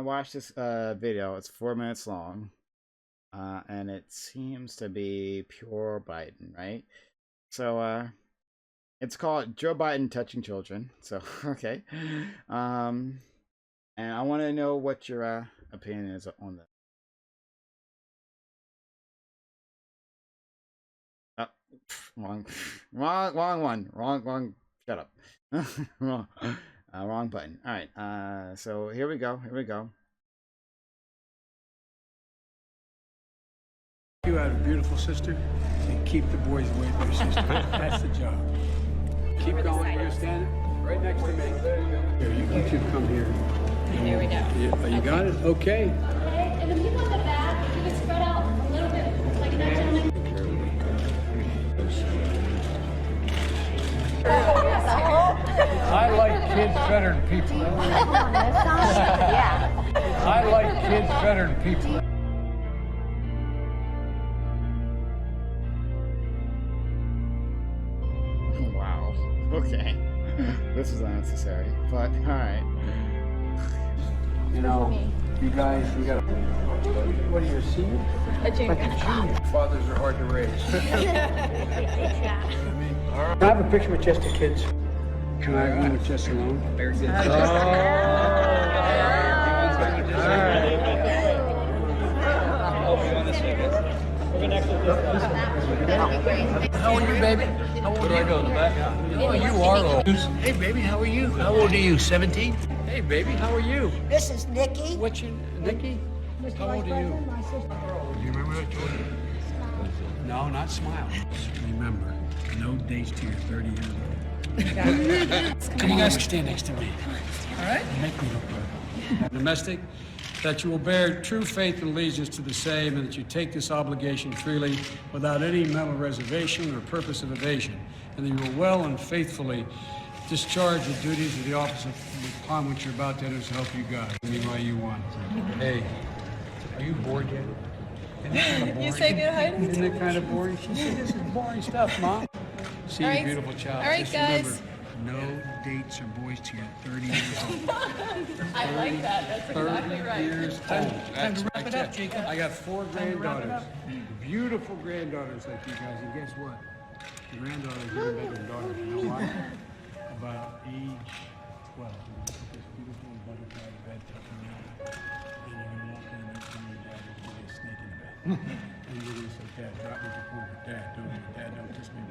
watched this video. It's 4 minutes long, and it seems to be pure Biden, right? So it's called Joe Biden touching children. So okay, and I want to know what your opinion is on this. Wrong, wrong one. Wrong. Shut up. Wrong button. All right. So here we go. You have a beautiful sister, and keep the boys away from your sister. That's the job. Keep going. You're standing right next to me. Here, you two come here. There we go. You got it? Okay. And the people in the back, you can spread out a little bit, like that gentleman. I like kids better than people. Yeah. I like kids better than people. Wow. Okay. This is unnecessary, but all right. You know, you guys, you got. What are you, a senior? A junior. Like a junior. Fathers are hard to raise. Can I have a picture with just the kids? Can I have one with just alone? Very good. How old are you, baby? How old are you? In the back? Oh, you are old. Hey, baby, how are you? How old are you? 17? Hey, baby, how are you? This is Nikki. What's your Nikki? How old are you? Do you remember what I told you? No, not smile. Remember, no dates till you're 30 years old. Come on, you guys stand next to me. All right? Make me look good. Domestic, that you will bear true faith and allegiance to the same, and that you take this obligation freely without any mental reservation or purpose of evasion, and that you will well and faithfully discharge the duties of the office upon which you're about to enter to help you God. Meanwhile, you want. Hey, are you bored yet? Isn't that kind of boring? You say good, Hayden? Isn't it kind of boring? She said, this is boring stuff, Mom. See you, beautiful child. All right, just guys. remember, no dates or boys till you're 30 years old. I like that. That's exactly 30 right. years old. Time That's to wrap it up, Jacob. I got 4 granddaughters. Beautiful granddaughters like you guys. And guess what? The granddaughters are even better than daughters. You know why? About age 12. You put this beautiful butterfly bed tucking in. And you're going to walk in and your dad will give you a snake in the bed. And you're going to say, Dad, drop me the phone. Dad, don't kiss me.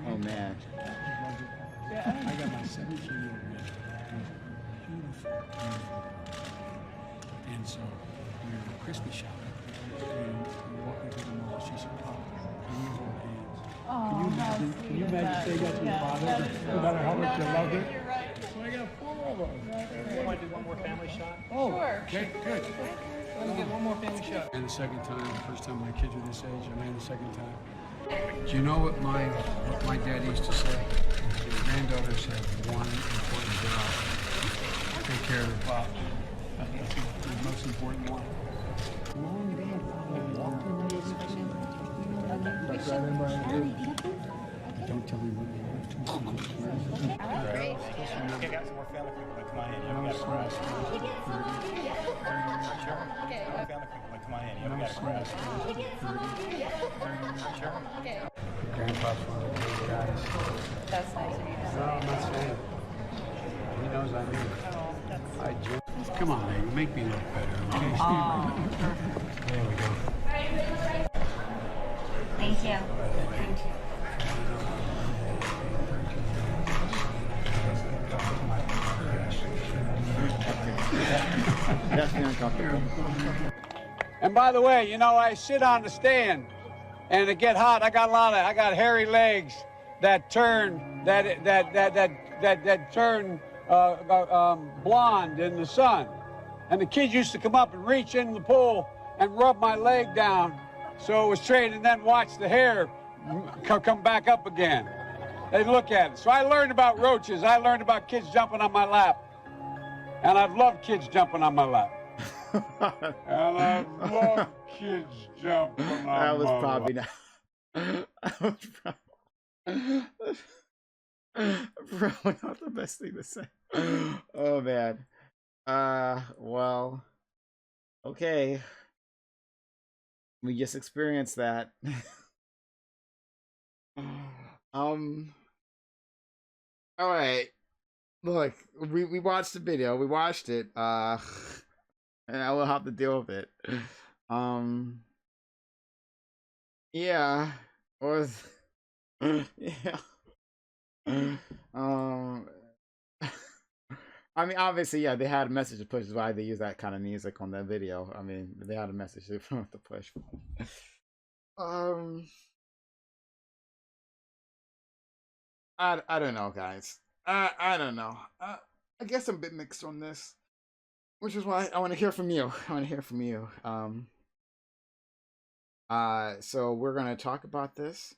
Oh man. I got my 17-year-old beautiful. And so we were Christmas shopping. And we were walking through the mall. She said, Pop, can you hold hands? Can you imagine saying that to your father? No matter how much you love him? You're right. So I got 4 of them. You want to do one more family shot? Oh, Sure. okay, good. Let me get one more family shot. And the second time, the first time my kids were this age, I ran the second time. Do you know what my dad used to say? His granddaughters have one important job. Take care of their pop. That's the most important one. Mom and Dad walking in this Don't tell me what you have to do. Okay, I got some more family people that come on in. You No got a stress. Sure. More family people that come on in. You No got a stress. Sure. Grandpa's one of those guys. That's nice of you to No, say. I'm not saying. He knows I mean it. I just, come on, man. Make me look better, okay? There we go. Thank you. Definitely uncomfortable. And by the way, you know, I sit on the stand, and it get hot. I got hairy legs that turn turn blonde in the sun. And the kids used to come up and reach in the pool and rub my leg down, so it was straight, and then watch the hair come back up again. They look at it. So I learned about roaches. I learned about kids jumping on my lap. And I've loved kids jumping on my lap. And I've loved kids jumping on my lap. That was probably not. That was probably not the best thing to say. Oh man. Well, okay. We just experienced that. um, all right. Look, we watched the video. We watched it. And I will have to deal with it. Um, yeah. Or yeah. Um, I mean, obviously, yeah, they had a message to push. Is why they use that kind of music on that video. I mean, they had a message to push. Um, I don't know, guys. I don't know. I guess I'm a bit mixed on this, which is why I want to hear from you. I want to hear from you. So we're gonna talk about this.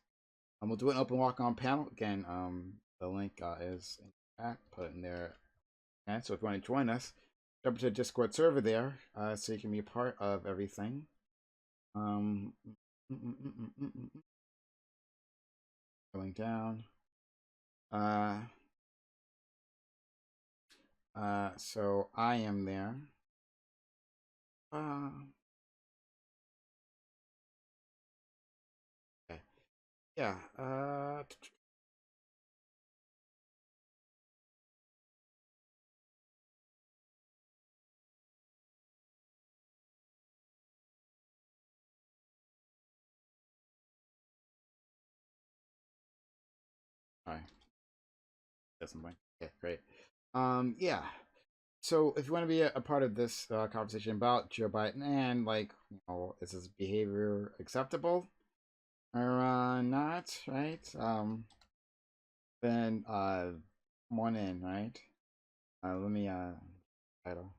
We'll do an open walk on panel again. The link is in the chat, put it in there. And so if you want to join us, jump to the Discord server there, so you can be a part of everything. Going down. So I am there. Okay. Yeah. All right. That's something. Okay, great. Yeah. So if you want to be a part of this conversation about Joe Biden and like, you know, is his behavior acceptable or not, right? Then come on in, right? Let me title.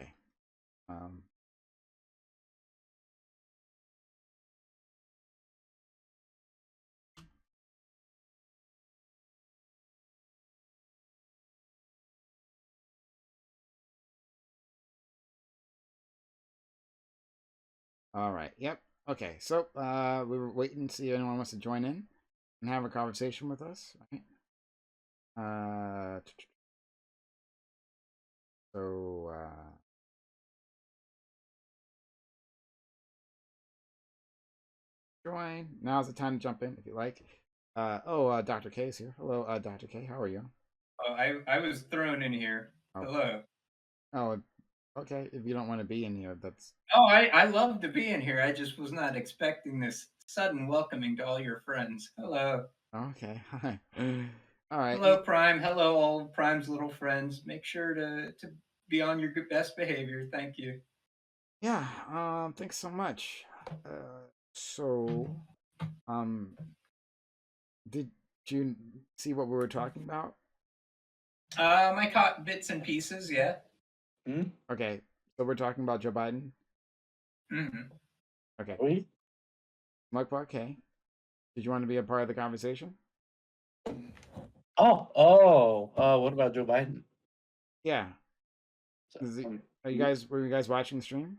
Okay. All right. Yep. Okay. So we were waiting to see if anyone wants to join in and have a conversation with us. Right? So join. Now's the time to jump in if you like. Dr. K is here. Hello, Dr. K. How are you? Oh, I was thrown in here. Oh. Hello. Oh, okay. If you don't want to be in here, that's. Oh, I love to be in here. I just was not expecting this sudden welcoming to all your friends. Hello. Okay. Hi. All right. Hello, Prime. Hello, all Prime's little friends. Make sure to be on your best behavior. Thank you. Yeah. Thanks so much. So, um, did you see what we were talking about? I caught bits and pieces. Yeah. Okay. So we're talking about Joe Biden. Mm-hmm. Okay. SmugPug, okay. Did you want to be a part of the conversation? What about Joe Biden? Yeah. Were you guys watching the stream?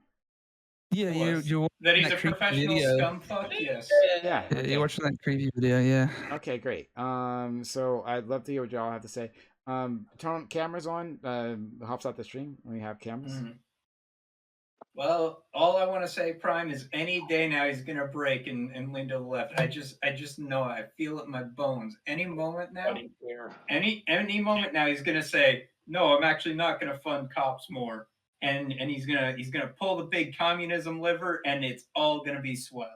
Yeah, you're that he's that a professional video. scumfuck. Yes. Yeah. Yeah, Okay. you're watching that preview video. Yeah. Okay, great. So I'd love to hear what y'all have to say. Turn cameras on. Helps out the stream when we have cameras. Mm-hmm. Well, all I want to say, Prime, is any day now he's gonna break and lean to the left. I just know it. I feel it in my bones. Any moment now, any moment now, he's gonna say, "No, I'm actually not gonna fund cops more," and he's gonna pull the big communism lever, and it's all gonna be swell.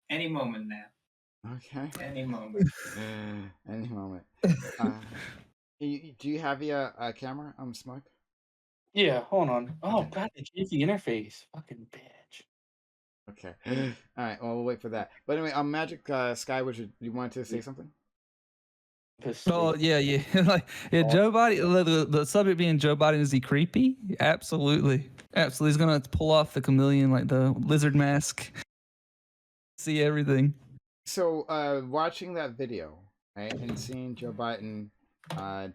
Any moment now. Okay. Any moment. Any moment. Do you have a camera? Smug. Yeah, hold on. Oh, God, the cheeky interface. Fucking bitch. Okay. All right. Well, we'll wait for that. But anyway, Magic Sky, you wanted to say something? Oh yeah. Like Joe Biden. The subject being Joe Biden, is he creepy? Absolutely. He's gonna pull off the chameleon, like the lizard mask. See everything. So, watching that video, right, and seeing Joe Biden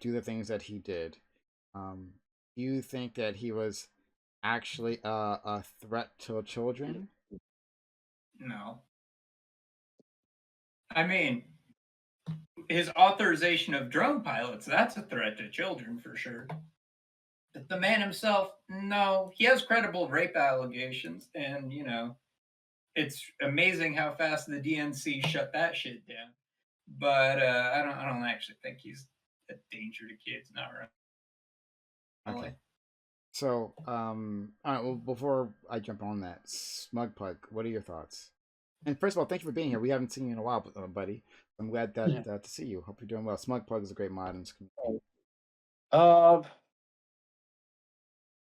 do the things that he did, do you think that he was actually a threat to children? No. I mean, his authorization of drone pilots, that's a threat to children for sure. But the man himself, no, he has credible rape allegations, and it's amazing how fast the DNC shut that shit down. But I don't actually think he's a danger to kids. Not really. Okay. So, all right. Well, before I jump on that, SmugPug, what are your thoughts? And first of all, thank you for being here. We haven't seen you in a while, buddy. I'm glad that Yeah. to see you. Hope you're doing well. SmugPug is a great mod in this community. Uh,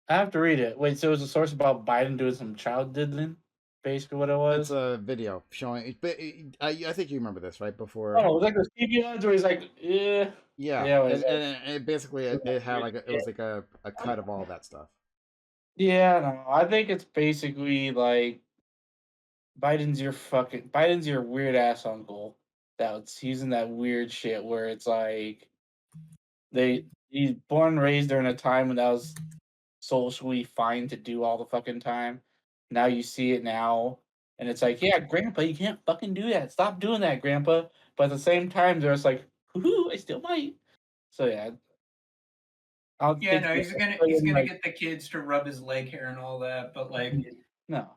I have to read it. Wait, so it was a source about Biden doing some child diddling? Basically, what it It's was. a video showing. But I think you remember this, right? Before. Oh, it was like those TV ads where he's like, yeah, Yeah, yeah, it was and it basically it had weird like it shit. was like a cut of all that stuff. Yeah, no, I think it's basically like Biden's your weird ass uncle that's using that weird shit where it's like he's born and raised during a time when that was socially fine to do all the fucking time. Now you see it now, and it's like, yeah, grandpa, you can't fucking do that. Stop doing that, grandpa. But at the same time, there's like, whoo, I still might. So yeah, I don't Yeah, think no, you're he's gonna like get the kids to rub his leg hair and all that. But like, no.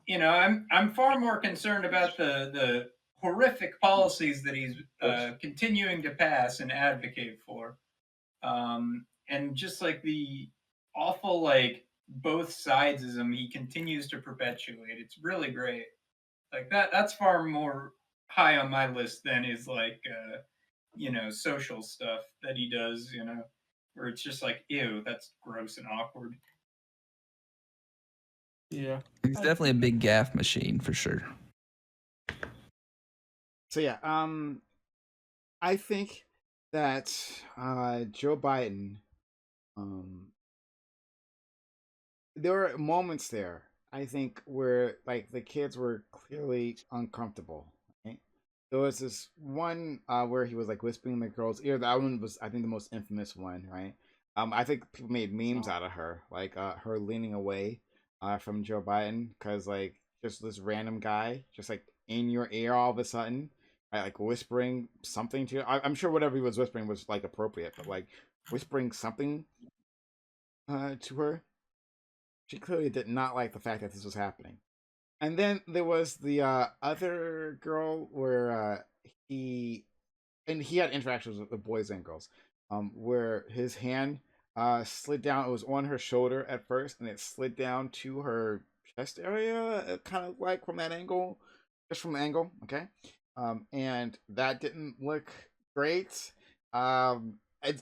I'm far more concerned about the horrific policies that he's continuing to pass and advocate for, and just like the awful like both sidesism he continues to perpetuate. It's really great. Like that's far more high on my list than is like social stuff that he does. Where it's just like, ew, that's gross and awkward. Yeah. He's definitely a big gaff machine for sure. So yeah, I think that Joe Biden, there were moments there I think where like the kids were clearly uncomfortable. Right? There was this one where he was like whispering in the girl's ear. That one was I think the most infamous one, right? I think people made memes out of her, like her leaning away from Joe Biden because like just this random guy just like in your ear all of a sudden, right? Like whispering something to you. I'm sure whatever he was whispering was like appropriate, but like whispering something to her, she clearly did not like the fact that this was happening. And then there was the other girl where he he had interactions with the boys and girls, where his hand slid down. It was on her shoulder at first, and it slid down to her chest area, kind of like from that angle, just from the angle. Okay, and that didn't look great.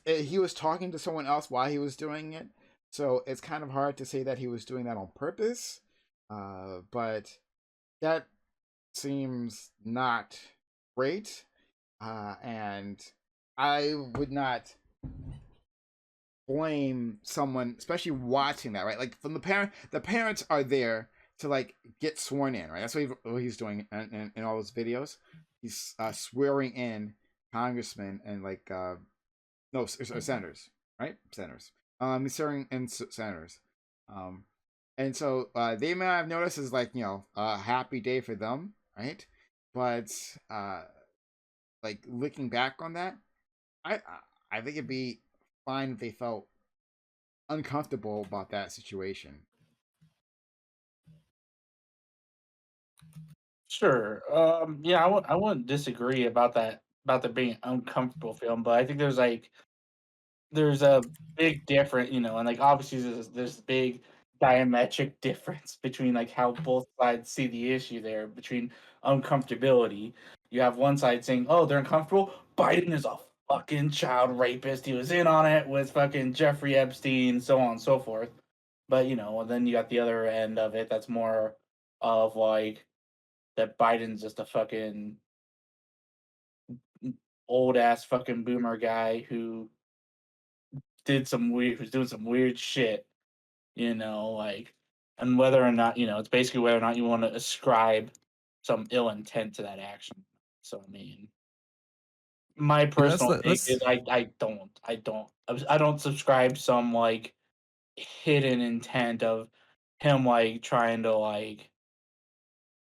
He was talking to someone else while he was doing it, so it's kind of hard to say that he was doing that on purpose. But that seems not great, and I would not blame someone, especially watching that, right? Like from the parents are there to like get sworn in, right? That's what he's doing in all those videos. He's swearing in congressmen and like no senators, right? Senators. He's swearing in senators. Um, and so they may have noticed as like a happy day for them, right? But like looking back on that, I I think it'd be fine if they felt uncomfortable about that situation. Sure. Yeah, I wouldn't disagree about about there being an uncomfortable film, but I think there's a big difference, and like obviously there's big diametric difference between like how both sides see the issue there between uncomfortability. You have one side saying, "Oh, they're uncomfortable. Biden is a fucking child rapist. He was in on it with fucking Jeffrey Epstein, so on and so forth." But and then you got the other end of it that's more of like that Biden's just a fucking old ass fucking boomer guy who's doing some weird shit, like, and whether or not, it's basically whether or not you want to ascribe some ill intent to that action. So I mean, my Let's personal take is let's I don't subscribe some like hidden intent of him like trying to like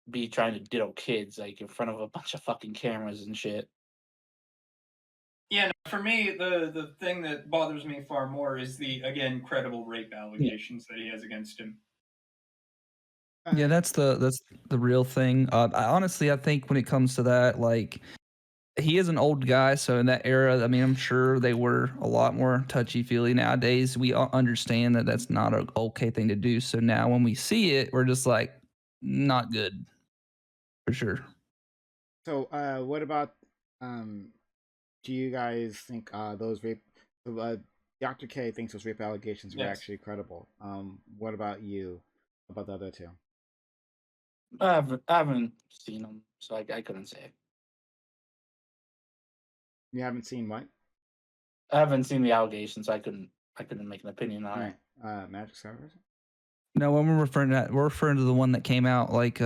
be trying to diddle kids like in front of a bunch of fucking cameras and shit. Yeah, no, for me, the thing that bothers me far more is the again credible rape allegations that he has against him. Yeah, that's the real thing. Honestly, I think when it comes to that, like he is an old guy, so in that era, I mean, I'm sure they were a lot more touchy feely. Nowadays, we all understand that that's not a okay thing to do. So now when we see it, we're just like, not good for sure. So, what about um? Do you guys think those rape? Dr. K thinks those rape allegations were Yes. actually credible. What about you? About the other two? I haven't seen them, so I couldn't say. You haven't seen what? I haven't seen the allegations, so I couldn't make an opinion All on it. right, Magic Servers. No, when we're referring to that, we're referring to the one that came out like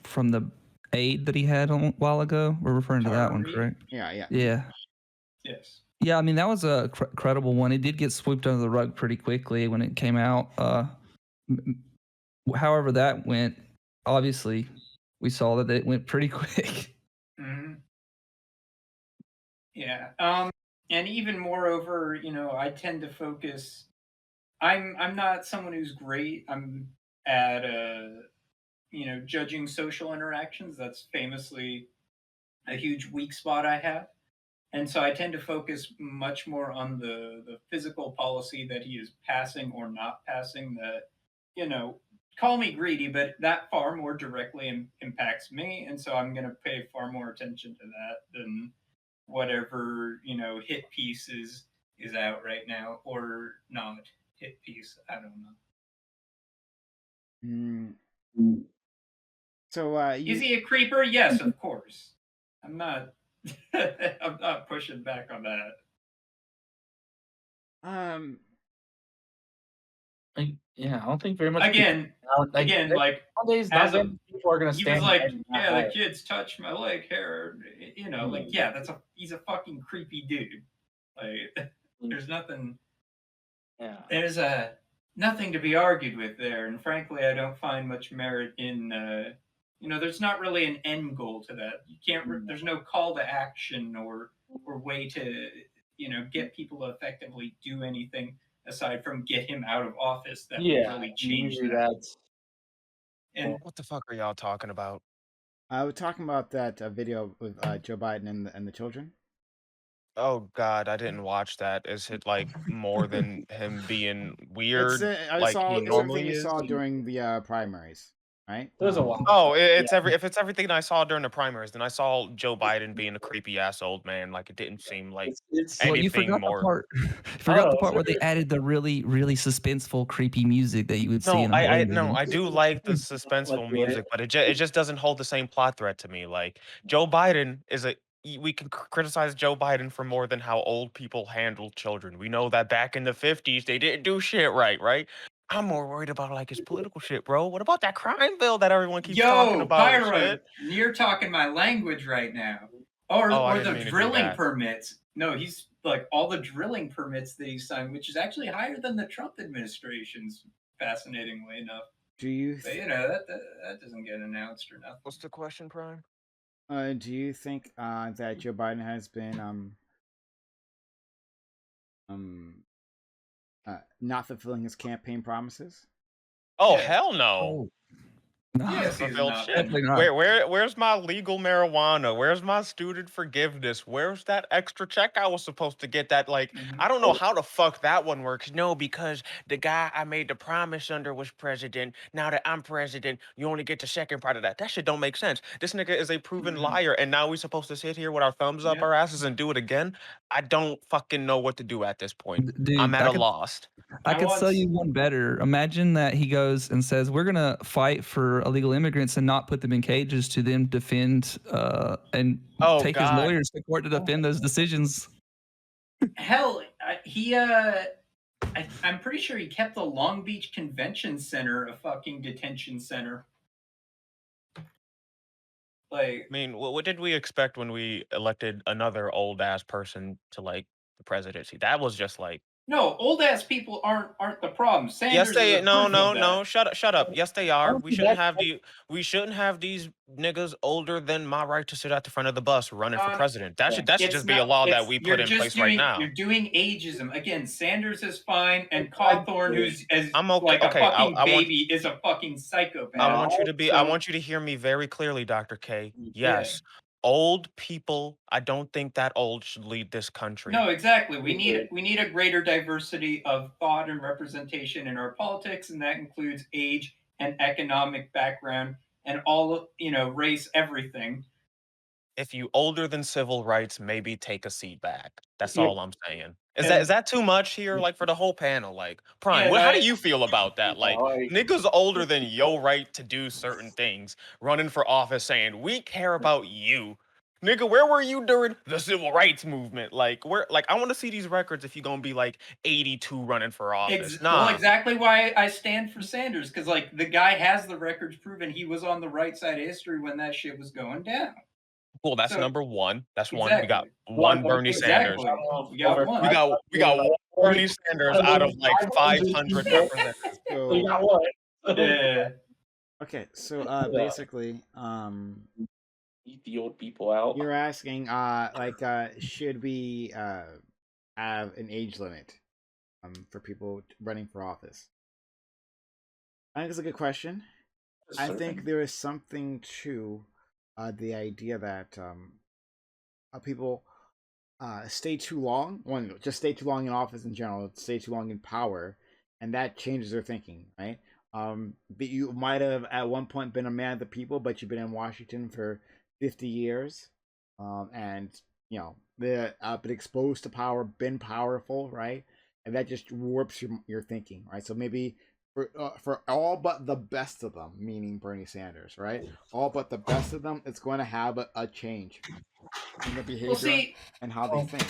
from the aid that he had a while ago. We're referring to that Tara one, Reid? correct? Yeah, yeah. Yeah. Yes. Yeah, I mean that was a credible one. It did get swept under the rug pretty quickly when it came out. However that went, obviously, we saw that it went pretty quick. Hmm. Yeah. And even moreover, I tend to focus. I'm not someone who's great. I'm at judging social interactions. That's famously a huge weak spot I have. And so I tend to focus much more on the physical policy that he is passing or not passing that, call me greedy, but that far more directly impacts me. And so I'm going to pay far more attention to that than whatever, hit piece is out right now or not hit piece. I don't know. Mm, Mm. so, Is you he a creeper? Yes, of course. I'm not I'm not pushing back on that. um Yeah, I don't think very much people Again, again, like nowadays. Not as very a many people are gonna he was stand like, behind him that yeah, the hard. kids touched my leg hair. Like, yeah, he's a fucking creepy dude. Like, there's nothing, Yeah. there's nothing to be argued with there. And frankly, I don't find much merit in, there's not really an end goal to that. You can't, there's no call to action or way to, get people to effectively do anything aside from get him out of office that would Yeah, really change usually that. that's And What the fuck are y'all talking about? we're talking about that video with Joe Biden and the children. Oh God, I didn't watch that. Is it like more than him being It's weird like he it's everything normally you is? saw during the primaries, right? there's a lot. Oh, Yeah. it's if it's everything I saw during the primaries, then I saw Joe Biden being a creepy ass old man. Like it didn't seem like It's Well, you anything forgot the more. part. You forgot the oh, part where they sorry. added the really, really suspenseful, creepy music that you would see No, in a horror no, movie. I do like the Let's suspenseful do it. music, but it just doesn't hold the same plot thread to me. Like Joe Biden is we can criticize Joe Biden for more than how old people handle children. We know that back in the 50s they didn't do shit right, right? I'm more worried about like his political shit, bro. What about that crime bill that everyone keeps talking yo, about and Pyro, shit? you're talking my language right now. Or Oh, I or didn't the mean to do drilling that. permits. No, he's like all the drilling permits that he signed, which is actually higher than the Trump administration's, fascinatingly enough. Do you But that doesn't get announced or nothing. What's the question, Prime? do you think that Joe Biden has been um not fulfilling his campaign promises? Oh, Yeah. hell no. Oh, He no, hasn't Yes, he's fulfilled not shit. been. definitely not. Where's my legal marijuana? Where's my student forgiveness? Where's that extra check I was supposed to get? That like Mhm. I don't know how the fuck that one works. No, because the guy I made the promise under was president. Now that I'm president, you only get the second part of that. That shit don't make sense. This nigga is a proven Mhm. liar, and now we supposed to sit here with our thumbs up Yeah. our asses and do it again. I don't fucking know what to do at this point. I'm Dude, at a loss. I I could sell once you one better. Imagine that he goes and says, "We're gonna fight for illegal immigrants and not put them in cages to then defend and Oh take his God. lawyers to court to defend those decisions." hell I'm pretty sure he kept the Long Beach Convention Center a fucking detention center. Like, I mean, what did we expect when we elected another old ass person to like the presidency? That was just like No, old ass people aren't the problem. Yes, Sanders they is a no proof no of no. that. Shut up. Yes, they are. Honestly, that We shouldn't have these niggas older than my right to sit at the front of the bus running for president. That should It's just be a not. law that It's we put you're in just place right doing. now. You're doing ageism again. Sanders is fine, and Cawthorn, who's as I'm okay. like a Okay, fucking I want baby, is a fucking psychopath. I want you to be. I So want you to hear me very clearly, Dr. K. yeah. Yes, old people. I don't think that old should lead this country. No, exactly. We need a greater diversity of thought and representation in our politics, and that includes age and economic background and all race, everything. If you older than civil rights, maybe take a seat back. That's Yeah. all I'm saying. Is And that too much here? Like for the whole panel, like Prime. Yeah, Well, no, how do you feel about that? Like like- niggas older than your right to do certain things, running for office, saying we care about you. Nigga, where were you during the civil rights movement? Like, where? Like, I want to see these records. If you're gonna be like 82 running for office, Well, nah. exactly why I stand for Sanders, because like the guy has the records proven he was on the right side of history when that shit was going down. Cool, that's So- number one. That's one. We got Exactly. one Bernie Sanders. Exactly. We got one. We got one Bernie Sanders out of like 500 representatives. So So you got what? Yeah. okay, so basically, Eat the old people out. you're asking should we have an age limit for people running for office? I think it's a good question. I think there is something to the idea that people stay too long. One, just stay too long in office in general, stay too long in power, and that changes their thinking, right? But you might have at one point been a man of the people, but you've been in Washington for 50 years, and been exposed to power, been powerful, right? And that just warps your thinking, right? So maybe for all but the best of them, meaning Bernie Sanders, right? All but the best of them, it's going to have a change in their behavior and how they think.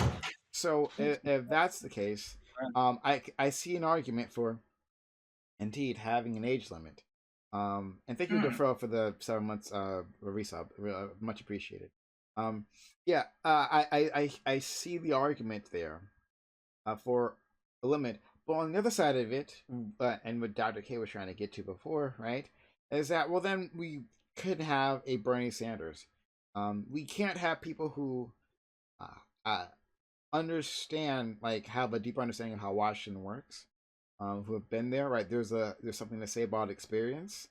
So if that's the case, I see an argument for indeed having an age limit. And thank you, Defro, for the 7 months resub. Much appreciated. I see the argument there for a limit. But on the other side of it, and what Dr. K was trying to get to before, right, is that, well, then we could have a Bernie Sanders. We can't have people who understand, like, have a deeper understanding of how Washington works, who have been there, right? There's something to say about experience,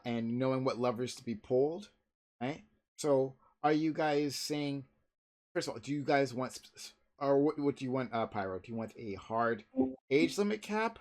and knowing what levers to be pulled, right? So, are you guys saying, first of all, do you guys want, or what do you want, Pyro? Do you want a hard age limit cap,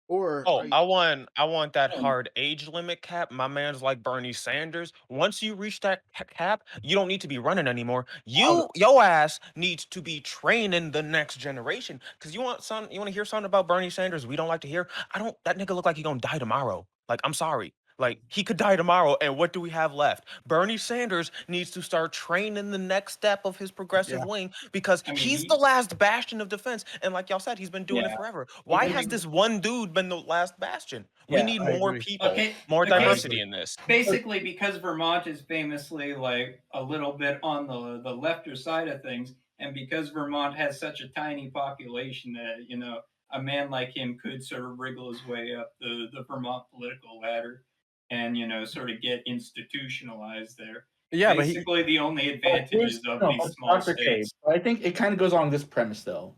or I want that hard age limit cap. My man's like Bernie Sanders. Once you reach that cap, you don't need to be running anymore. Your ass needs to be training the next generation. Cause you want to hear something about Bernie Sanders we don't like to hear? That nigga look like he gonna die tomorrow. Like, I'm sorry. Like, he could die tomorrow, and what do we have left? Bernie Sanders needs to start training the next step of his progressive wing, because he's the last bastion of defense. And like y'all said, he's been doing it forever. Why has this one dude been the last bastion? We need more people, more diversity in this. Basically, because Vermont is famously like a little bit on the lefter side of things, and because Vermont has such a tiny population that a man like him could sort of wriggle his way up the Vermont political ladder and sort of get institutionalized there. Yeah, basically the only advantages of these small states. I think it kind of goes along this premise though.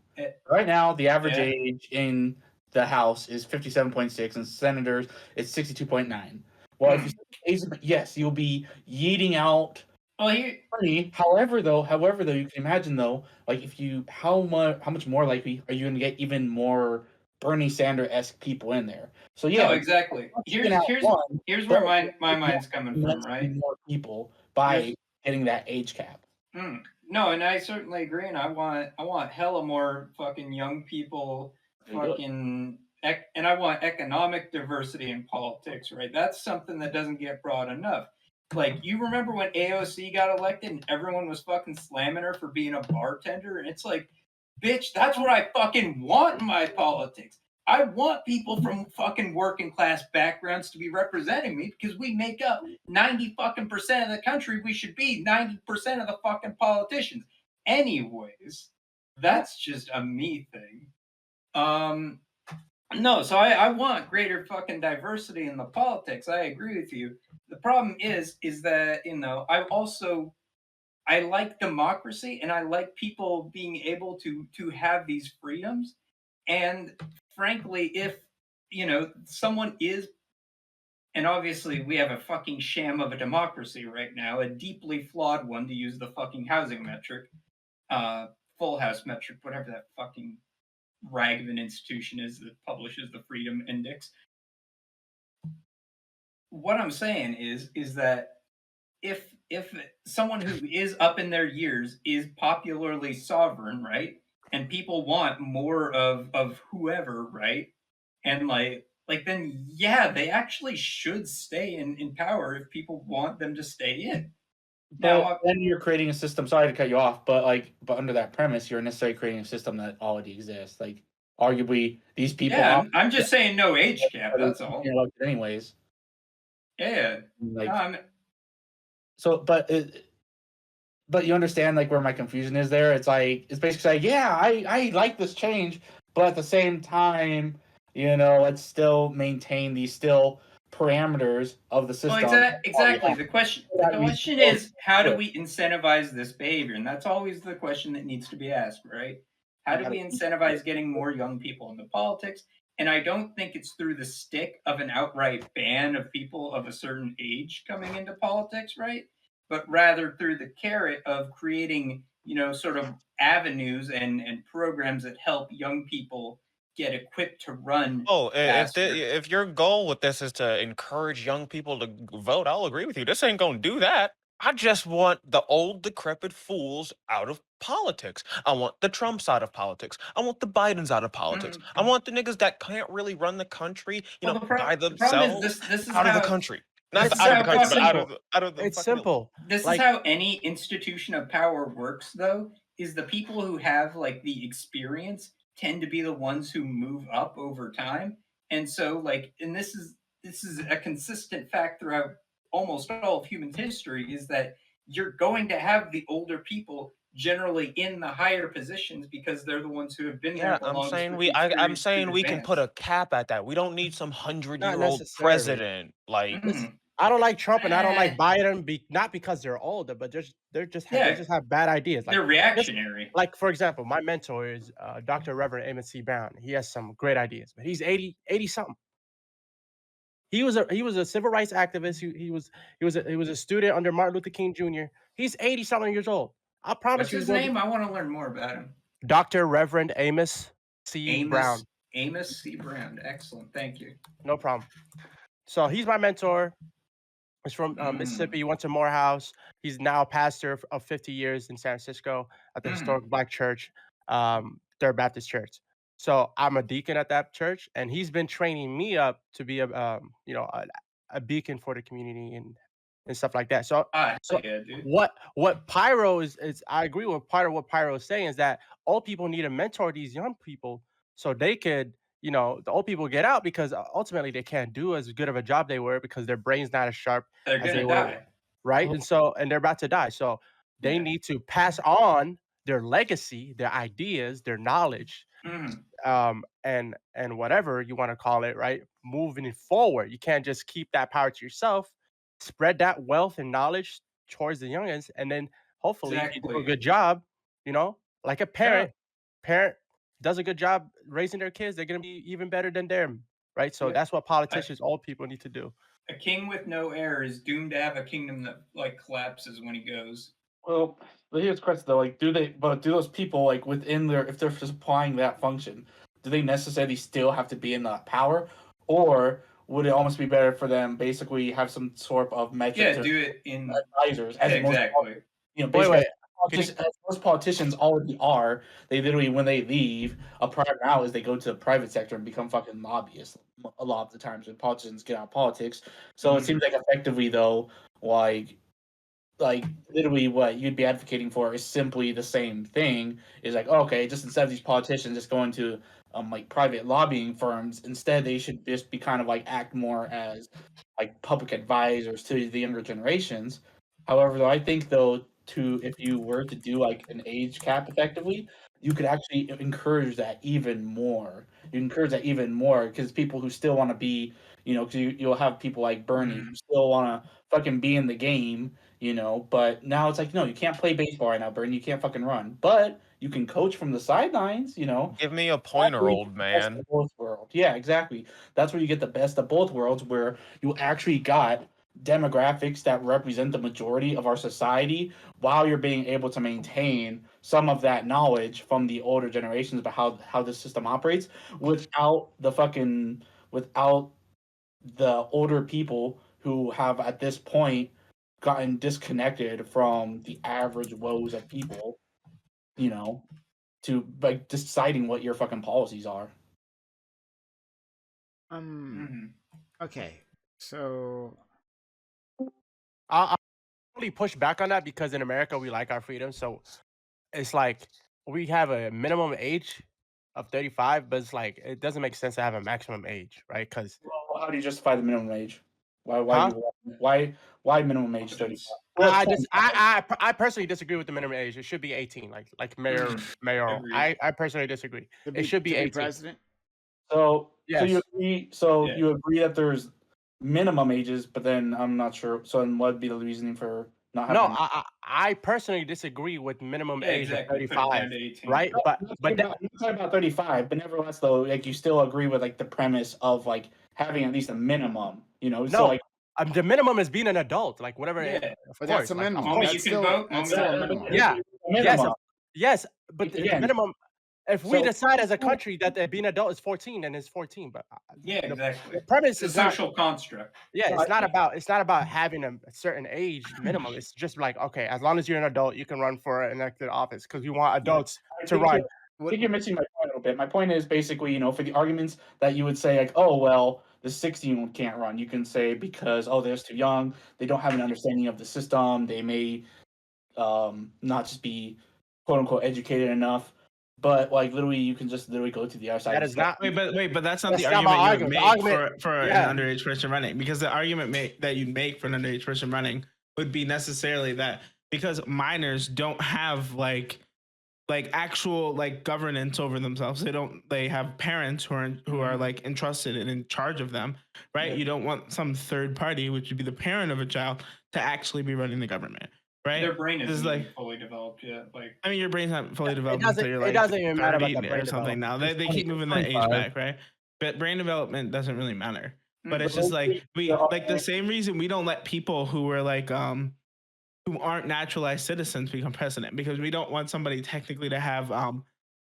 Right now, the average age in the House is 57.6, and senators it's 62.9. Well, if you say yes, you'll be yeeting out. However, though, you can imagine though, like how much more likely are you going to get even more Bernie Sanders-esque people in there? So yeah, no, exactly. Here's where my mind's coming from, right? More people by getting that age cap. No, and I certainly agree, and I want hella more fucking young people, and I want economic diversity in politics, right? That's something that doesn't get brought enough. Like, you remember when AOC got elected and everyone was fucking slamming her for being a bartender? And it's like, bitch, that's what I fucking want in my politics. I want people from fucking working class backgrounds to be representing me, because we make up 90% of the country. We should be 90% of the fucking politicians. Anyways, that's just a me thing. No, so I want greater fucking diversity in the politics. I agree with you. The problem is that, I like democracy and I like people being able to have these freedoms. And frankly, if someone is, and obviously we have a fucking sham of a democracy right now, a deeply flawed one, to use the fucking housing metric, full house metric, whatever that fucking rag of an institution is that publishes the Freedom Index. What I'm saying is that if someone who is up in their years is popularly sovereign, right, and people want more of whoever, right, and then yeah, they actually should stay in power if people want them to stay in. But Now, then you're creating a system. Sorry to cut you off, but under that premise, you're necessarily creating a system that already exists. Like, arguably, these people. yeah, I'm just saying no age cap. That's all. Elected anyways. Yeah. So, but you understand like where my confusion is there. It's like it's basically like, yeah, I like this change, but at the same time, let's still maintain these parameters of the system. Well, exactly. The question is, how do we incentivize this behavior? And that's always the question that needs to be asked, right? How do we incentivize getting more young people into politics? And I don't think it's through the stick of an outright ban of people of a certain age coming into politics, right? But rather through the carrot of creating, sort of avenues and programs that help young people get equipped to run. Oh, faster. if your goal with this is to encourage young people to vote, I'll agree with you. This ain't gonna do that. I just want the old, decrepit fools out of politics. I want the Trumps out of politics. I want the Bidens out of politics. I want the niggas that can't really run the country, by themselves, the problem is this is out of the country. Not out of the country, but out of the. It's simple. This is how any institution of power works, though. Is the people who have the experience tend to be the ones who move up over time, and so and this is a consistent fact throughout almost all of human history, is that you're going to have the older people generally in the higher positions because they're the ones who have been there the longest. I'm saying we can put a cap at that. We don't need some 100-year-old president. I don't like Trump and I don't like Biden, not because they're older, but they just have bad ideas. They're reactionary. Like, for example, my mentor is Dr. Reverend Amos C. Brown. He has some great ideas, but he's 80 something. He was a civil rights activist. He was a student under Martin Luther King Jr. He's 80 something years old. I promise you. What's his name? I want to learn more about him. Dr. Reverend Amos C. Brown. Amos C. Brown. Excellent. Thank you. No problem. So he's my mentor. He's from Mississippi. He went to Morehouse. He's now a pastor of 50 years in San Francisco at the historic Black church, Third Baptist Church. So I'm a deacon at that church, and he's been training me up to be a beacon for the community and stuff like that. So, what Pyro is I agree with part of what Pyro is saying is that old people need to mentor these young people so they could. The old people get out because ultimately they can't do as good of a job they were because their brain's not as sharp as they were, right? And they're about to die. So they need to pass on their legacy, their ideas, their knowledge, and whatever you want to call it, right? Moving it forward. You can't just keep that power to yourself. Spread that wealth and knowledge towards the youngins, and then hopefully if you do a good job, like a parent does a good job raising their kids, they're going to be even better than them, right? So that's what politicians, old people need to do. A king with no heir is doomed to have a kingdom that collapses when he goes. Well, here's the question though: do those people within if they're just applying that function, do they necessarily still have to be in that power, or would it almost be better for them basically have some sort of metric? Yeah, do it in advisors. Exactly. Wait. Most politicians already are. They literally, when they leave, a prior now is they go to the private sector and become fucking lobbyists. A lot of the times when politicians get out of politics, so it seems like effectively though, literally what you'd be advocating for is simply the same thing. Is okay, just instead of these politicians just going to private lobbying firms, instead they should just be kind of act more as public advisors to the younger generations. However, though, I think though, if you were to do like an age cap effectively, you could actually encourage that even more. You encourage that even more because people who still want to be, because you'll have people like Bernie who still want to fucking be in the game, but now it's like, no, you can't play baseball right now, Bernie. You can't fucking run, but you can coach from the sidelines. Give me a That's pointer, where you old get the best man. of both worlds. Yeah, exactly. That's where you get the best of both worlds, where you actually got demographics that represent the majority of our society while you're being able to maintain some of that knowledge from the older generations about how the system operates without the older people who have at this point gotten disconnected from the average woes of people, to like deciding what your fucking policies are. Okay. So I'll only push back on that because in America we like our freedom. So it's like we have a minimum age of 35, but it's like it doesn't make sense to have a maximum age, right? Because Well, how do you justify the minimum age? huh? Why minimum age 35? Well, I it's just 25. I personally disagree with the minimum age. It should be 18, like mayoral. Agreed. I personally disagree. to It be should be to be 18. president. So you Yes. agree? So Yeah. you agree that there's minimum ages, but then I'm not sure. So then what would be the reasoning for not No, having? I personally disagree with minimum Yeah, age of exactly. Put it 35, down to 18. right? No, But I'm not but talking about, I'm not talking about 35, but nevertheless, though, like you still agree with like the premise of like having at least a minimum. So no, like the minimum is being an adult, like whatever. Yeah. Of But that's course, a like of minimum. course. Moment you That's can still vote, that's moment still a you can minimum. vote. Yeah. Yes. minimum. Yes. But the Again, minimum. If we so decide as a country that being adult is 14, then it's 14. But Yeah, the exactly. premise It's a is not. social construct. Yeah, No, it's not about having a certain age minimum. It's just like, okay, as long as you're an adult, you can run for an elected office because we want adults I to think run. you're, I think you're missing my point a little bit. My point is basically, for the arguments that you would say like, oh well, the 16 can't run. You can say because they're too young, they don't have an understanding of the system, they may not just be quote unquote educated enough. But like literally, you can just literally go to the other side. That and is say, not. But that's not That's the not my argument you would argument. The make argument, for an yeah. underage person running, because the argument that you'd make for an underage person running would be necessarily that because minors don't have like actual like governance over themselves. They have parents who are like entrusted and in charge of them, right? Yeah. You don't want some third party, which would be the parent of a child, to actually be running the government, right? Their brain This isn't is even fully developed yet. Like, I mean, your brain's not fully It developed doesn't. until you're It like doesn't even matter about 30 the brain or something. Now development. they keep moving that age 25. back, right? But brain development doesn't really matter. But it's But just let's like see we the like the same reason we don't let people who are like who aren't naturalized citizens become president, because we don't want somebody technically to have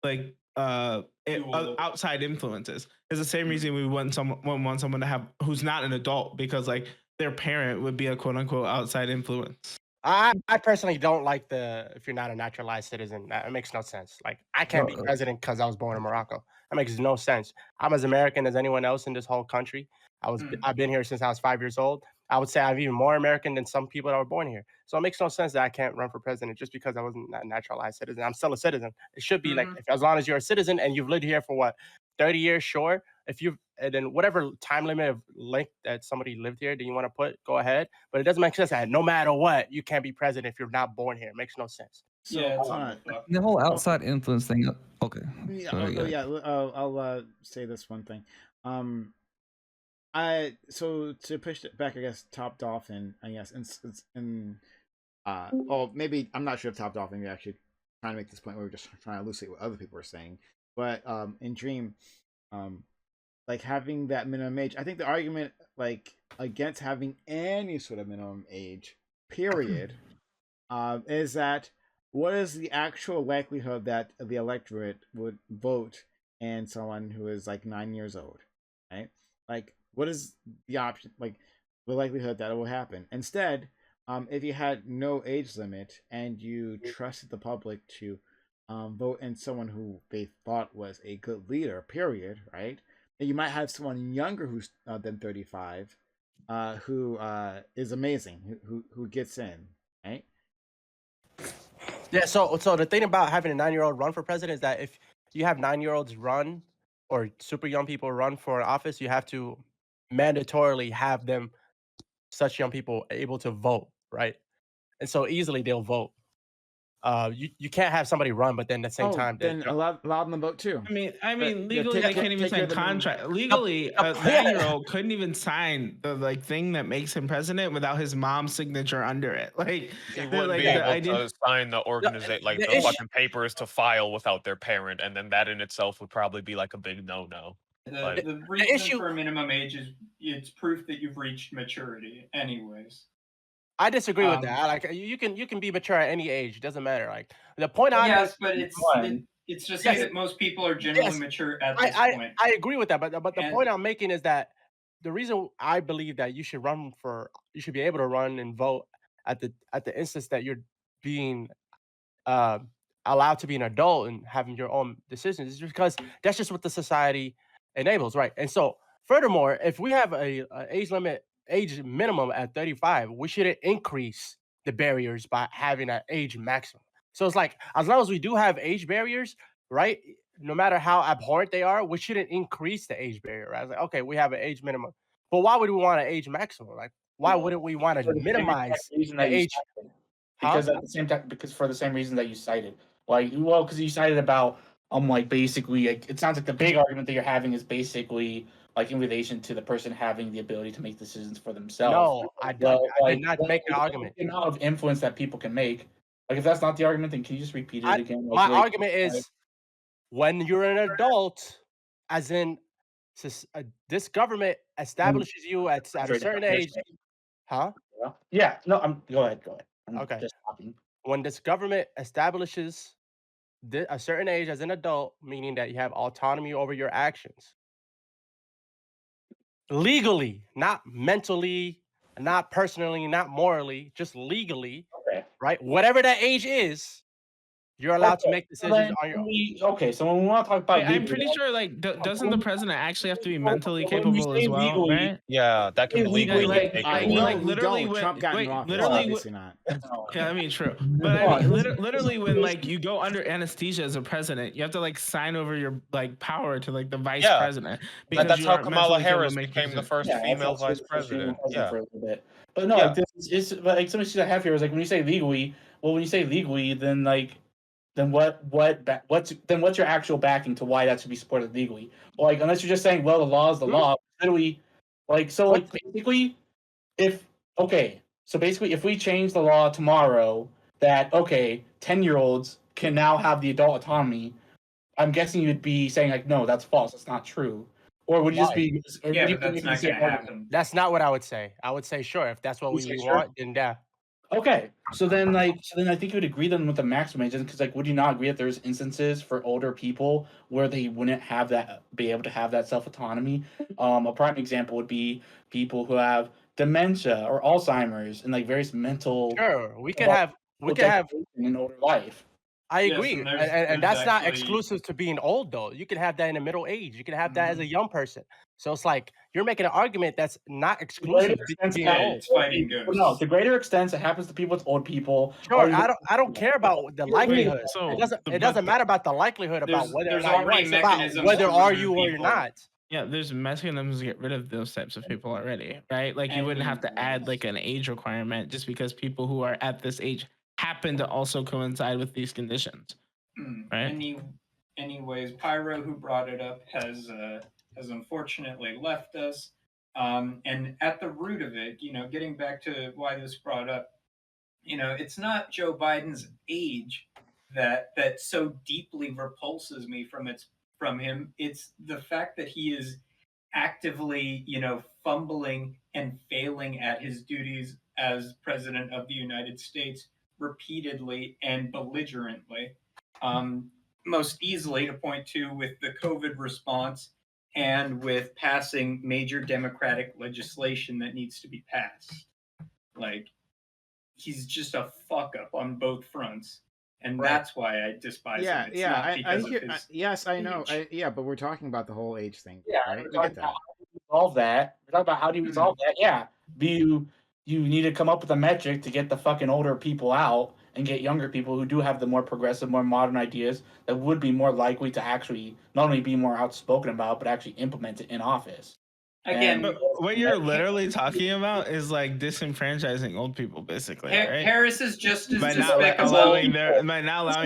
like outside influences. It's the same reason we want someone to have who's not an adult, because like their parent would be a quote unquote outside influence. I personally don't like if you're not a naturalized citizen. That makes no sense. Like I can't be president because I was born in Morocco. That makes no sense. I'm as American as anyone else in this whole country. I've been here since I was 5 years old. I would say I'm even more American than some people that were born here. So it makes no sense that I can't run for president just because I wasn't a naturalized citizen. I'm still a citizen. It should be like as long as you're a citizen and you've lived here for what 30 years, sure. If you've and then whatever time limit of length that somebody lived here that you want to put, go ahead. But it doesn't make sense that no matter what, you can't be president if you're not born here. It makes no sense. So yeah, it's hold not on. fuck. The whole outside influence thing. Okay. Yeah, Sorry, go ahead. I'll say this one thing. So to push it back, I guess Top Dolphin, I guess maybe I'm not sure if Top Dolphin is actually trying to make this point where we're just trying to elucidate what other people are saying, but in Dream, like having that minimum age, I think the argument like against having any sort of minimum age, period, is that what is the actual likelihood that the electorate would vote in someone who is like 9 years old, right? Like, what is the option? Like, the likelihood that it will happen. Instead, if you had no age limit and you trusted the public to vote in someone who they thought was a good leader, period, right? And you might have someone younger who's than 35, who is amazing, who gets in, right? Yeah, so the thing about having a 9-year-old run for president is that if you have 9-year-olds run or super young people run for office, you have to mandatorily have such young people able to vote, right? And so easily they'll vote. you can't have somebody run, but then at the same time, then allow them to vote too. I mean, legally take they can't even care sign of the minimum. contract. Legally, a 9-year-old couldn't even sign the like thing that makes him president without his mom's signature under it. Like, He wouldn't be able to sign the organization, like the fucking papers to file without their parent, and then that in itself would probably be like a big no-no. The reason for a minimum age is it's proof that you've reached maturity, anyways. I disagree with that. Like you can be mature at any age. It doesn't matter. Like the point I'm yes, but it's to say that most people are generally mature at this point. I agree with that, but the point I'm making is that the reason I believe that you should be able to run and vote at the instance that you're being allowed to be an adult and having your own decisions is because that's just what the society enables, right? And so furthermore, if we have a age minimum at 35, we shouldn't increase the barriers by having an age maximum. So it's like, as long as we do have age barriers, right? No matter how abhorrent they are, we shouldn't increase the age barrier. Right? It's like, okay, we have an age minimum, but why would we want an age maximum? Like, why wouldn't we want to minimize the age? Because at the same time, because for the same reason that you cited, like, well, because you cited about like basically, like, it sounds like the big argument that you're having is basically like in relation to the person having the ability to make decisions for themselves. No, I did not make an argument. The amount of influence that people can make. Like, if that's not the argument, then can you just repeat it again? My argument is when you're an adult, as in this government establishes you at a certain age. Huh? Yeah. No, go ahead. Okay. Just talking. When this government establishes a certain age as an adult, meaning that you have autonomy over your actions. Legally, not mentally, not personally, not morally, just legally, right? Whatever that age is, you're allowed to make decisions on your own. Okay, so when we want to talk about I'm pretty sure, like, doesn't the president actually have to be mentally capable as well, right? Yeah, that can legally like, take like, away. like literally when Trump got in office, literally obviously not. Yeah, I mean, true, but I mean, literally when like you go under anesthesia as a president, you have to like sign over your like power to like the vice president. Because that's you how aren't Kamala mentally capable Harris of making became the decisions. first female vice president. Yeah. For a little bit. But no, like, this is like some issues I have here is like when you say legally, then like what's your actual backing to why that should be supported legally? Well, like, unless you're just saying, well, the law is the law. Literally, like, so like basically, if we change the law tomorrow that 10-year-olds can now have the adult autonomy, I'm guessing you'd be saying like, no, that's false, that's not true. Or would you just be? Yeah, but that's not going to happen. That's not what I would say. I would say, sure, if that's what we want, then yeah. Okay, so then I think you would agree then with the maximum age, because like, would you not agree that there's instances for older people where they wouldn't be able to have that self autonomy? A prime example would be people who have dementia or Alzheimer's and like various mental. Sure, we could have in older life. I agree, and and that's not actually exclusive to being old though. You could have that in the middle age. You could have that as a young person. So it's like you're making an argument that's not exclusive to being old. It's fighting ghosts. No, to greater extent, it happens to people with old people. Sure, I don't care about the likelihood. It doesn't matter about the likelihood about whether or not already mechanisms whether to are remove you or you're people. not. Yeah, there's mechanisms to get rid of those types of people already, right? Like you wouldn't have to add like an age requirement just because people who are at this age happen to also coincide with these conditions. Right? Anyways, Pyro, who brought it up, has unfortunately left us. And at the root of it, getting back to why this brought up, it's not Joe Biden's age that so deeply repulses me from him. It's the fact that he is actively, fumbling and failing at his duties as president of the United States repeatedly and belligerently. Most easily to point to with the COVID response and with passing major Democratic legislation that needs to be passed. Like, he's just a fuck up on both fronts. And that's why I despise him. It's not because of his yes, I know. But we're talking about the whole age thing. Yeah, right? we're talking about how do you resolve that. We're talking about how do you resolve that. Yeah, you need to come up with a metric to get the fucking older people out and get younger people who do have the more progressive, more modern ideas that would be more likely to actually not only be more outspoken about, but actually implement it in office. again, But what you're literally talking about is like disenfranchising old people, basically, right? Harris is just as By not despicable. allowing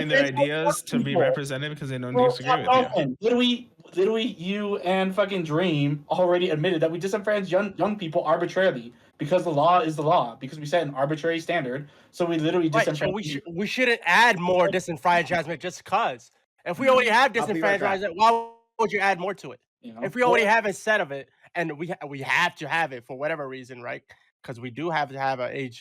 their ideas to be represented because they don't disagree with you. Literally, you and fucking Dream already admitted that we disenfranchise young people arbitrarily because the law is the law, because we set an arbitrary standard. So we literally disenfranchise. We shouldn't add more disenfranchisement just because. If we already have disenfranchisement, why would you add more to it? If we already have a set of it, and we have to have it for whatever reason, right? Because we do have to have a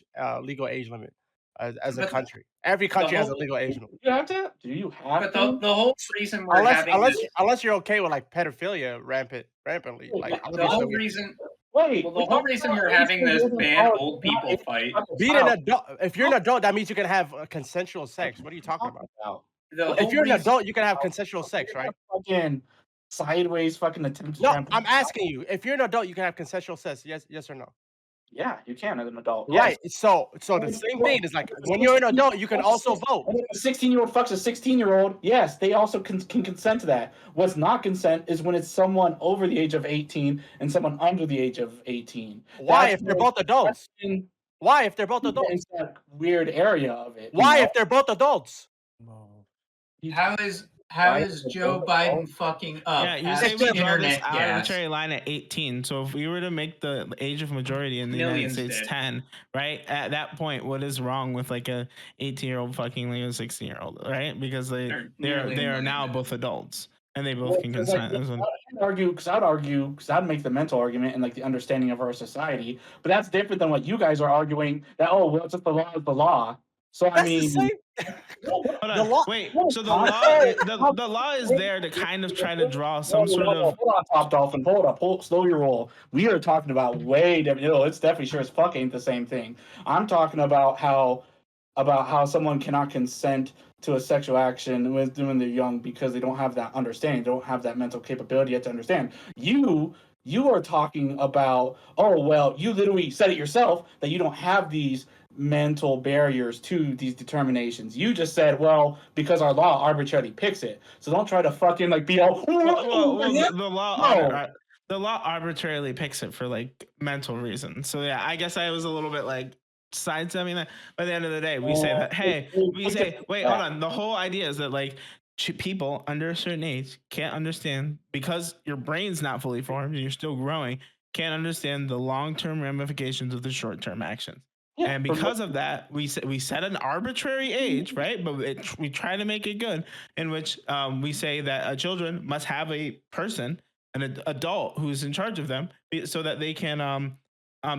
legal age limit as a country. Every country has a legal age limit. You have to? Do you have to? The whole reason we're having this, unless you're okay with like pedophilia rampantly, like the whole reason. Well, the whole reason we're having this ban old people fight. Being an adult, if you're an adult, that means you can have consensual sex. What are you talking about? If you're an adult, you can have consensual sex, right? Fucking sideways fucking attempt. No, I'm asking you. If you're an adult, you can have consensual sex. Yes or no? Yeah, you can as an adult. Right. Yes. So the same thing is like when you're an adult, you can also vote. And if a 16-year-old fucks a 16-year-old, yes, they also can consent to that. What's not consent is when it's someone over the age of 18 and someone under the age of 18. Why, if they're both adults? Why, if they're both adults? It's that weird area of it. Why, if they're both adults? How is Joe Biden fucking up? Yeah, you say we draw this internet gas? arbitrary line at 18. So if we were to make the age of majority in the United States 10, right? At that point, what is wrong with like a 18-year-old fucking like a 16-year-old, right? Because they are now both adults and they both can consent. I'd argue because I'd make the mental argument and like the understanding of our society, but that's different than what you guys are arguing. That it's just the law is the law. So that's the same. The law. Wait, so the law is there to kind of try to draw some sort of. Hold on, Top Dolphin. Hold up. Slow your roll. We are talking about way different. It's definitely sure as fuck ain't the same thing. I'm talking about how someone cannot consent to a sexual action when they're young because they don't have that understanding, they don't have that mental capability yet to understand. You are talking about, you literally said it yourself that you don't have these mental barriers to these determinations. You just said, because our law arbitrarily picks it. So don't try to fucking like be all. The law arbitrarily picks it for like mental reasons. So yeah, I guess I was a little bit like sidestepping that. By the end of the day, we say that hold on. The whole idea is that like people under a certain age can't understand because your brain's not fully formed and you're still growing. Can't understand the long-term ramifications of the short-term actions. Yeah, and because of that, we set an arbitrary age, right? But we try to make it good, in which we say that children must have a person, an adult who is in charge of them, so that they can,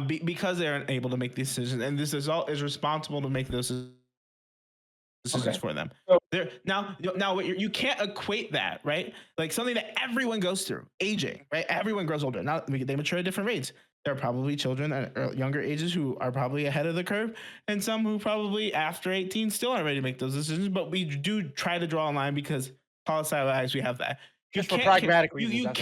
because they aren't able to make these decisions, and this is responsible to make those decisions for them. Now, you can't equate that, right? Like something that everyone goes through, aging, right? Everyone grows older. Now they mature at different rates. There are probably children at younger ages who are probably ahead of the curve, and some who probably after 18 still aren't ready to make those decisions. But we do try to draw a line because policy-wise we have that. Just for pragmatic reasons.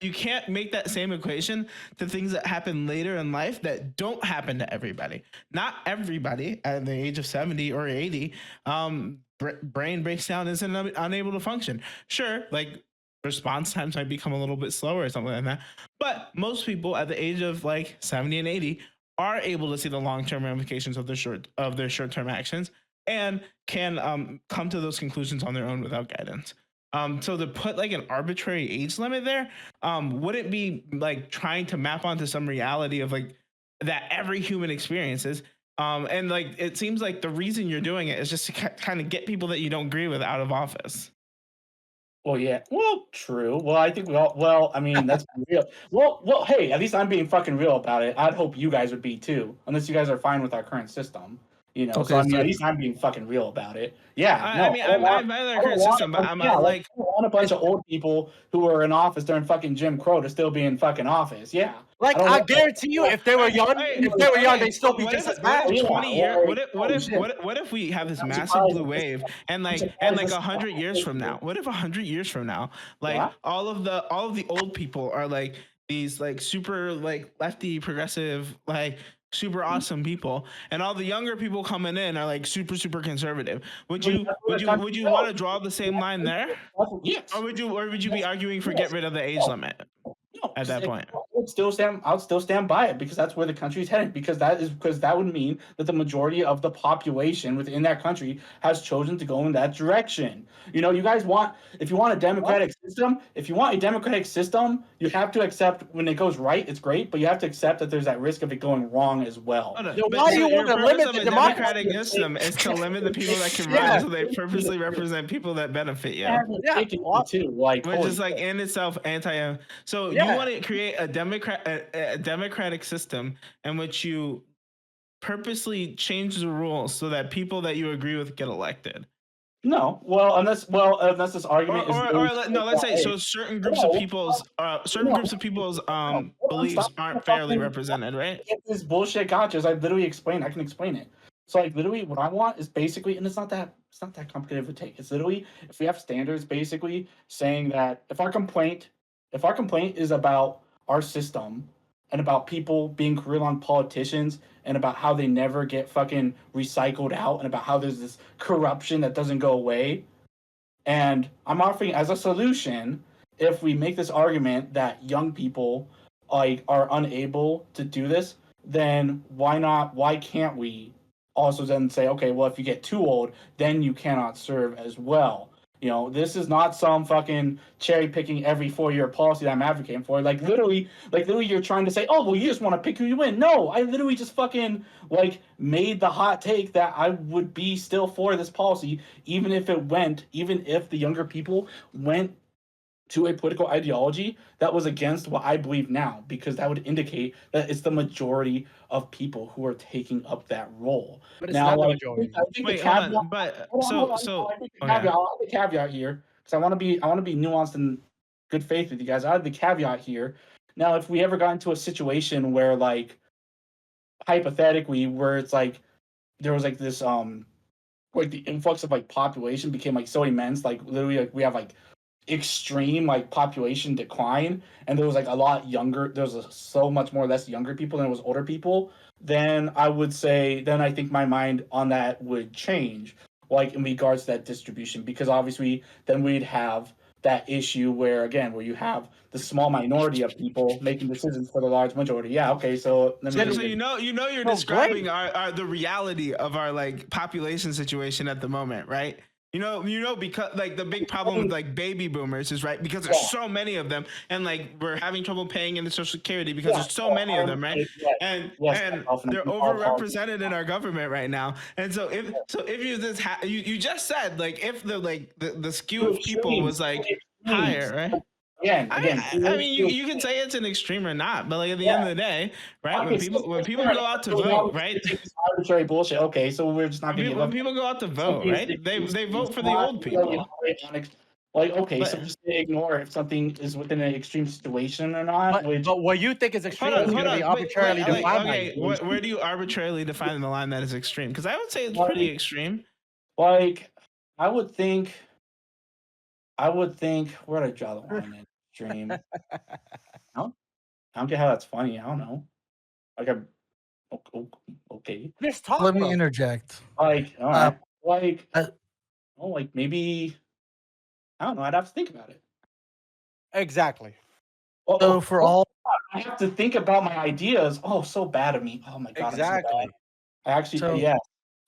You can't make that same equation to things that happen later in life that don't happen to everybody. Not everybody at the age of 70 or 80, brain breaks down and is unable to function. Sure, like response times might become a little bit slower or something like that. But most people at the age of like 70 and 80 are able to see the long-term ramifications of their short-term actions and can come to those conclusions on their own without guidance. So to put like an arbitrary age limit there, would it be like trying to map onto some reality of like that every human experiences? And like it seems like the reason you're doing it is just to kind of get people that you don't agree with out of office. Well, yeah. Well, true. Well, I think I mean, that's real. Well, hey, at least I'm being fucking real about it. I'd hope you guys would be too, unless you guys are fine with our current system. Okay, so I mean, at least I'm being fucking real about it. Yeah, I'm the current system, but I'm like, I want a bunch of old people who were in office during fucking Jim Crow to still be in fucking office. Yeah, like I guarantee you, if they were young, they'd still be just as bad. 20 years. What if we have this massive blue wave and like 100 years from now? What if 100 years from now, like all of the old people are like these like super like lefty progressive like super awesome people, and all the younger people coming in are like super conservative. Would you want to draw the same line there? Yes. Or would you be arguing for get rid of the age limit at that point? would still stand by it because that's where the country's headed. Because that would mean that the majority of the population within that country has chosen to go in that direction. You guys if you want a democratic system, you have to accept when it goes right, it's great, but you have to accept that there's that risk of it going wrong as well. Why do you want to limit the democratic system? Is to limit the people that can run, so they purposely represent people that benefit you. Too, like, which is like in itself anti. So you want to create a democratic system in which you purposely change the rules so that people that you agree with get elected. No, unless this argument let's say so certain groups of people's beliefs aren't fairly represented, right? This bullshit gotchas. I can explain it. So like literally what I want is basically, and it's not that complicated of a take. It's literally if we have standards basically saying that if our complaint is about our system and about people being career-long politicians and about how they never get fucking recycled out and about how there's this corruption that doesn't go away. And I'm offering as a solution, if we make this argument that young people are unable to do this, then why can't we also then say, okay, well, if you get too old, then you cannot serve as well. This is not some fucking cherry picking every 4-year policy that I'm advocating for. Like literally, you're trying to say, oh, well, you just want to pick who you win. No, I literally just fucking made the hot take that I would be still for this policy, even if the younger people went to a political ideology that was against what I believe now, because that would indicate that it's the majority of people who are taking up that role. But it's not the majority. I think the caveat here, because I want to be nuanced and good faith with you guys. I have the caveat here. Now, if we ever got into a situation where, hypothetically, where it's there was this the influx of population became so immense, literally we have extreme population decline, and there was a lot younger, there was so much more less younger people than it was older people, then I think my mind on that would change in regards to that distribution, because obviously then we'd have that issue where you have the small minority of people making decisions for the large majority. So you're describing the reality of our population situation at the moment, right? Because the big problem with baby boomers is because there's so many of them, and we're having trouble paying into Social Security because there's so many of them, right? And they're overrepresented in our government right now. And so if you just you just said if the skew of people was higher, right? I mean, you can say it's an extreme or not, but at the end of the day, right? When people go out to vote, right? Arbitrary bullshit. Okay, so we're just not when people go out to vote, right? They vote for the old people. So just ignore if something is within an extreme situation or not. But what you think is extreme is going to be arbitrarily defined. Okay, where do you arbitrarily define the line that is extreme? Because I would say it's pretty extreme. I would think. Where did I draw the line in? Extreme. I don't get how that's funny. I don't know. Okay. Just talk. Let me interject. All right. Maybe. I don't know. I'd have to think about it. Exactly. So for all, I have to think about my ideas. Oh, so bad of me. Oh my god. Exactly. I actually, yeah.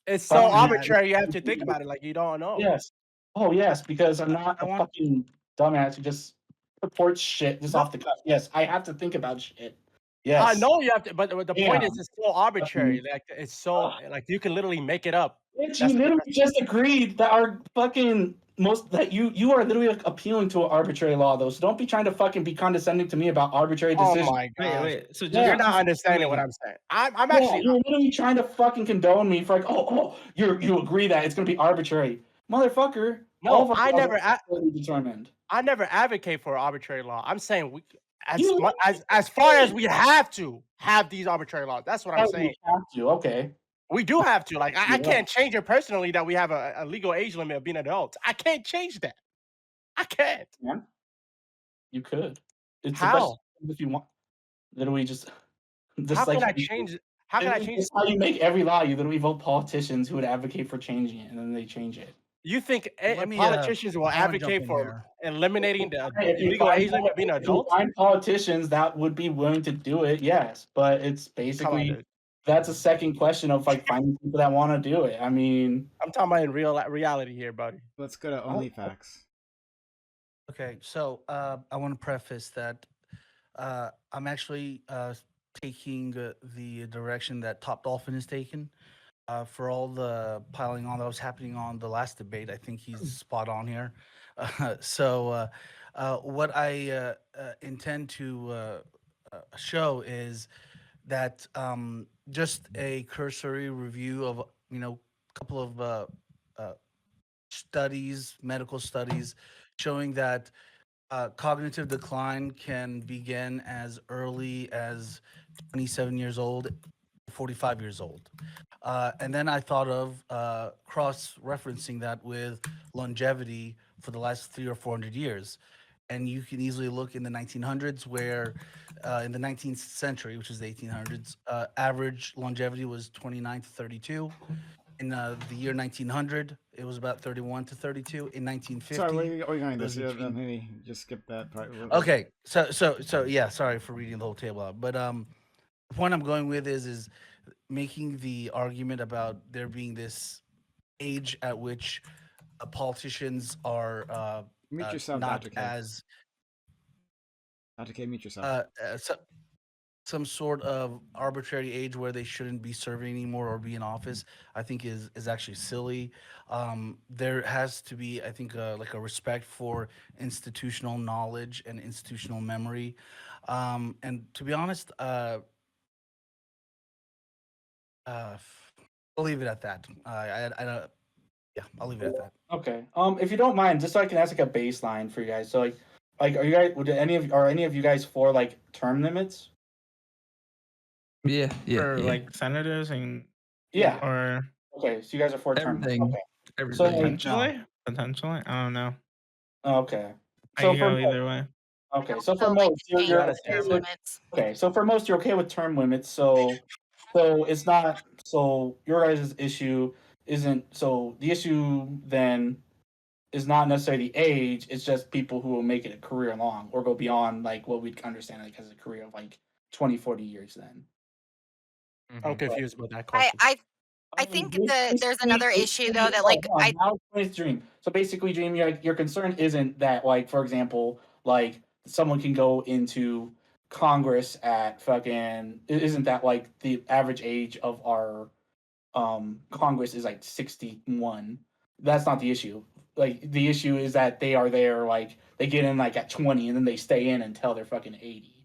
It's so arbitrary. You have to think about it like you don't know. Yes. Oh yes, because I'm not a fucking dumbass who just reports shit just off the cuff. Yes, I have to think about shit. Yes. I know you have to, but the point is, it's so arbitrary. It's so you can literally make it up. You literally just agreed that our fucking you are literally appealing to an arbitrary law, though. So don't be trying to fucking be condescending to me about arbitrary decisions. Oh my god! Wait. So you're not understanding what I'm saying. I'm actually. You're literally trying to fucking condone me for you agree that it's gonna be arbitrary, motherfucker. No, I never determined. I never advocate for arbitrary law. I'm saying as far as we have to have these arbitrary laws. That's what I'm saying. We have to. Okay. We do have to. I can't change it personally that we have a legal age limit of being adults. I can't change that. I can't. Yeah. You could. It's how? If you want, literally just how can I change it? How can I change it? It's how you make every law. You literally vote politicians who would advocate for changing it, and then they change it. You think Let me, politicians will I wanna jump advocate in for here. eliminating the If you legal find age limit of being an if you adult? find politicians that would be willing to do it, yes. But it's Come on, basically dude. that's a second question of like finding people that want to do it. I mean, I'm talking about in reality here, buddy. Let's go to OnlyFacts. Okay, so I want to preface that I'm actually taking the direction that Top Dolphin is taking. For all the piling on that was happening on the last debate, I think he's spot on here. What I intend to show is that just a cursory review of a couple of uh, studies, medical studies, showing that cognitive decline can begin as early as 27 years old, 45 years old. And then I thought of cross referencing that with longevity for the last 300 or 400 years. And you can easily look in the 1900s, where in the 19th century, which is the 1800s, average longevity was 29 to 32. In the year 1900, it was about 31 to 32. In 1950, Sorry, where are you going? it was This between. maybe just skip that part. Okay, so yeah, sorry for reading the whole table out, but the point I'm going with is making the argument about there being this age at which politicians are Mute yourself, not Dr. K. as Dr. K, mute yourself. some sort of arbitrary age where they shouldn't be serving anymore or be in office. I think is actually silly. There has to be, I think, like a respect for institutional knowledge and institutional memory. And to be honest, I'll leave it at that. I don't. Yeah, I'll leave it at that. okay. If you don't mind, just so I can ask like a baseline for you guys. So like are you guys are any of you guys for like term limits? Yeah, For yeah. like senators and Yeah. or Okay, so you guys are for term limits. Everything. Okay. So Everything. potentially, I don't know. okay. I So can go either way. okay, so for also like most, to change you're the okay term with limits. okay. So for most, you're okay with term limits. So it's not so your guys' issue isn't so the issue then is not necessarily the age. It's just people who will make it a career long or go beyond like what we'd understand like as a career of like 20, 40 years. Then I'm confused about that I question. I think that there's another issue though that hold like on, I now it's Dream. So basically, Dream, your concern isn't that like, for example, like someone can go into Congress at fucking isn't that like the average age of our Congress is like 61. That's not the issue. Like the issue is that they are there like they get in like at 20 and then they stay in until they're fucking 80.